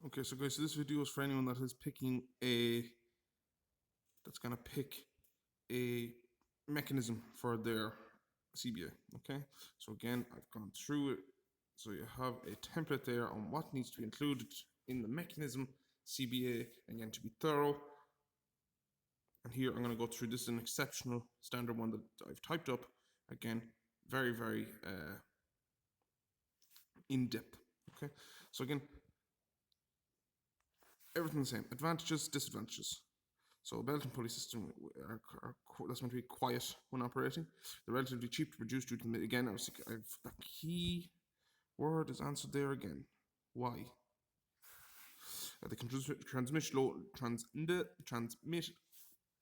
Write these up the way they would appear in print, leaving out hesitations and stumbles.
Okay, so guys, so this video is for anyone that is that's gonna pick a mechanism for their CBA. Okay, so again, I've gone through it. So you have a template there on what needs to be included in the mechanism CBA. Again, to be thorough. And here I'm going to go through. This is an exceptional standard one that I've typed up. Again, very, very in depth. Okay, so again, everything the same. Advantages, disadvantages. So a belt and pulley system that's meant to be quiet when operating. They're relatively cheap to produce due to the, again, the key word is answered there again. Why? They can transmit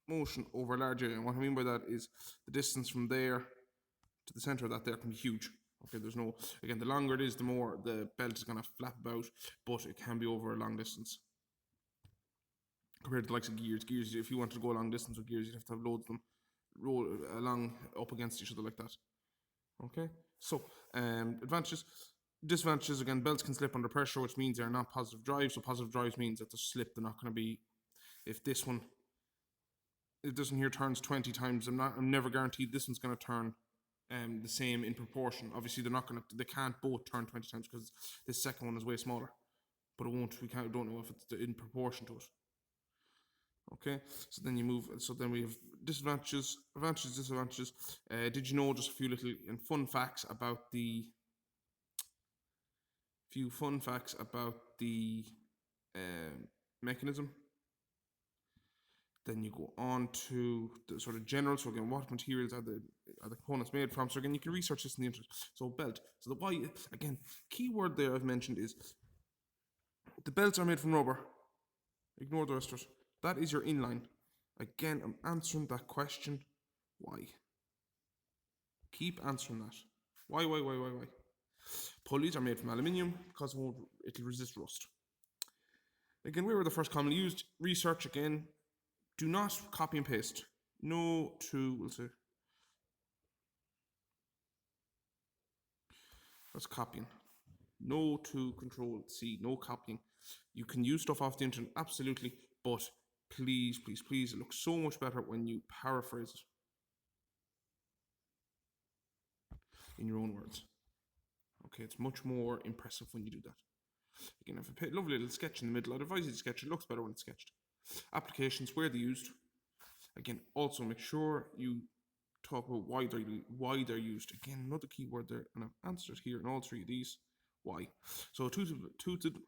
motion over a large area. And what I mean by that is the distance from there to the center of that there can be huge. Okay, there's no, again, the longer it is, the more the belt is going to flap about, but it can be over a long distance. Compared to the likes of gears. Gears, if you wanted to go a long distance with gears, you'd have to have loads of them roll along up against each other like that. Okay, so advantages. Disadvantages, again, belts can slip under pressure, which means they're not positive drives. So positive drives means that the slip, they're not going to be, if this one, it doesn't here turns 20 times, I'm never guaranteed this one's going to turn the same in proportion. Obviously, they can't both turn 20 times because this second one is way smaller. But it won't, we don't know if it's in proportion to it. Okay, so then you move, so then we have disadvantages, advantages, disadvantages. Did you know just a few little fun facts about the mechanism? Then you go on to the sort of general. So again, what materials are the components made from? So again, you can research this in the internet. So belt. So the why, again, key word there I've mentioned is the belts are made from rubber. Ignore the rest of it. That is your inline. Again, I'm answering that question. Why? Keep answering that. Why? Pulleys are made from aluminium because it'll resist rust. Again, where were the first commonly used? Research again. Do not copy and paste. No to, we'll say. That's copying. No to Control C. No copying. You can use stuff off the internet, absolutely, but please, please, please, it looks so much better when you paraphrase it in your own words. Okay, it's much more impressive when you do that. Again, I have a lovely little sketch in the middle. I'd advise you to sketch. It looks better when it's sketched. Applications, where they're used. Again, also make sure you talk about why they're used. Again, another key word there, and I've answered here in all three of these. Why? So tooted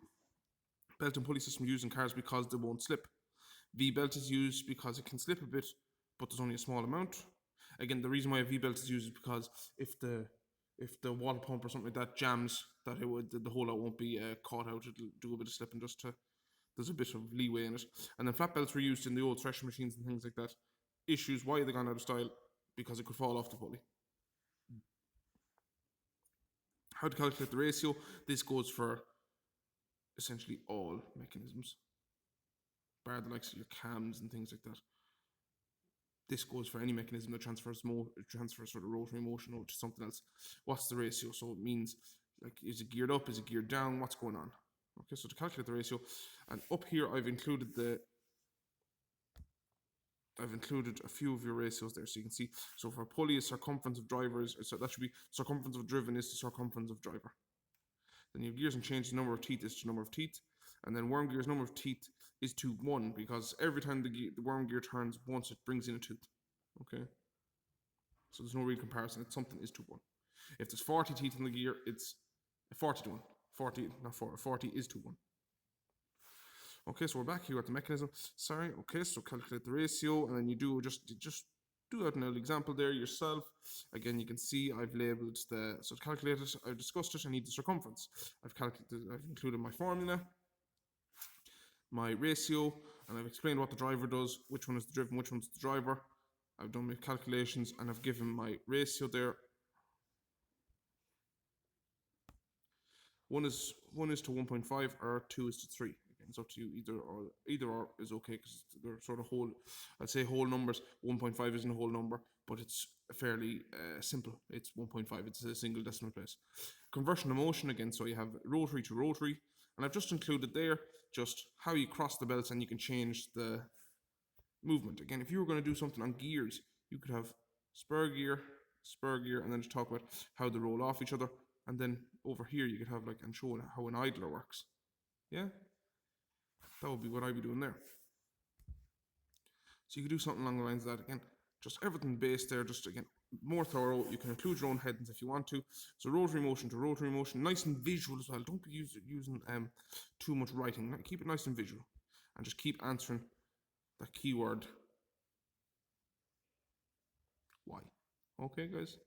belt and pulley system used in cars because they won't slip. V-belt is used because it can slip a bit, but there's only a small amount. Again, the reason why a V-belt is used is because if the water pump or something like that jams, that the whole lot won't be caught out. It'll do a bit of slipping just to. There's a bit of leeway in it. And then flat belts were used in the old threshing machines and things like that. Issues, why are they gone out of style? Because it could fall off the pulley. How to calculate the ratio? This goes for essentially all mechanisms, bar the likes of your cams and things like that. This goes for any mechanism that transfers sort of rotary motion over to something else. What's the ratio? So it means, like, is it geared up? Is it geared down? What's going on? Okay, so to calculate the ratio, and up here I've included a few of your ratios there, so you can see. So for a pulley, circumference of drivers, so that should be circumference of driven is the circumference of driver. Then you have gears and change, the number of teeth is the number of teeth, and then worm gear's number of teeth is to 1 because every time the worm gear turns once, it brings in a tooth. Okay, so there's no real comparison. It's something is to 1. If there's 40 teeth in the gear, it's 40 to 1. 40, not 4. 40 is to 1. Okay, so we're back here at the mechanism. Sorry. Okay, so calculate the ratio, and then you just do out an example there yourself. Again, you can see I've labeled so to calculate it, I've discussed it. I need the circumference. I've included my formula, my ratio, and I've explained what the driver does, which one is the driven, which one's the driver. I've done my calculations, and I've given my ratio there. 1 is to 1.5 or 2 is to 3. Again, it's up to you. Either or is okay because they're sort of whole. I'd say whole numbers. 1.5 isn't a whole number, but it's fairly simple. It's 1.5. It's a single decimal place. Conversion to motion again. So you have rotary to rotary. And I've just included there just how you cross the belts and you can change the movement. Again, if you were going to do something on gears, you could have spur gear, and then just talk about how they roll off each other. And then over here you could have like, and showing how an idler works. Yeah, that would be what I'd be doing there. So you could do something along the lines of that. Again, just everything based there, just again, more thorough. You can include your own headings if you want to. So rotary motion to rotary motion, nice and visual as well. Don't be using too much writing. Keep it nice and visual. And just keep answering that keyword why. Okay, guys?